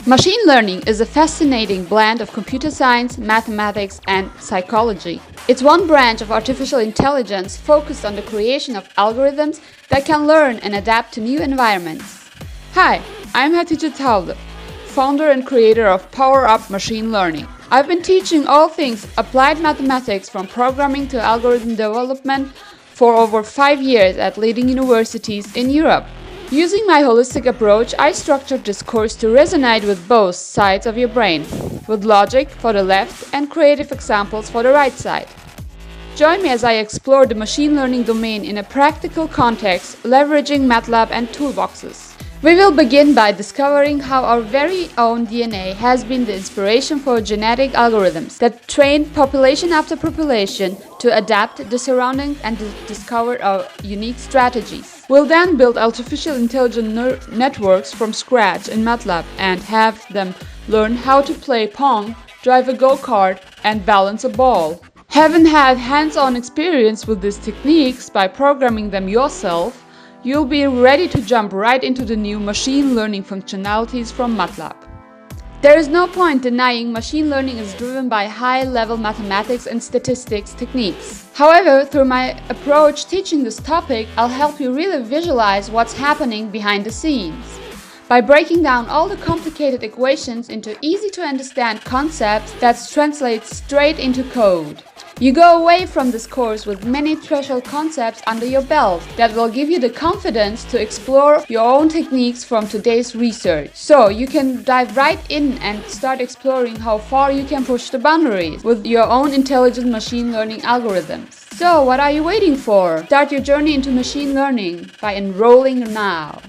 Machine learning is a fascinating blend of computer science, mathematics, and psychology. It's one branch of artificial intelligence focused on the creation of algorithms that can learn and adapt to new environments. Hi, I'm Hatice Tavlı, founder and creator of Power Up Machine Learning. I've been teaching all things applied mathematics from programming to algorithm development for over 5 years at leading universities in Europe. Using my holistic approach, I structured this course to resonate with both sides of your brain, with logic for the left and creative examples for the right side. Join me as I explore the machine learning domain in a practical context, leveraging Matlab and toolboxes. We will begin by discovering how our very own DNA has been the inspiration for genetic algorithms that train population after population to adapt the surroundings and discover our unique strategies. We'll then build artificial intelligence networks from scratch in Matlab and have them learn how to play Pong, drive a go-kart, and balance a ball. Having had hands-on experience with these techniques by programming them yourself, you'll be ready to jump right into the new machine learning functionalities from Matlab. There is no point denying machine learning is driven by high-level mathematics and statistics techniques. However, through my approach teaching this topic, I'll help you really visualize what's happening behind the scenes. By breaking down all the complicated equations into easy-to-understand concepts that translate straight into code. You go away from this course with many threshold concepts under your belt that will give you the confidence to explore your own techniques from today's research. So you can dive right in and start exploring how far you can push the boundaries with your own intelligent machine learning algorithms. So what are you waiting for? Start your journey into machine learning by enrolling now.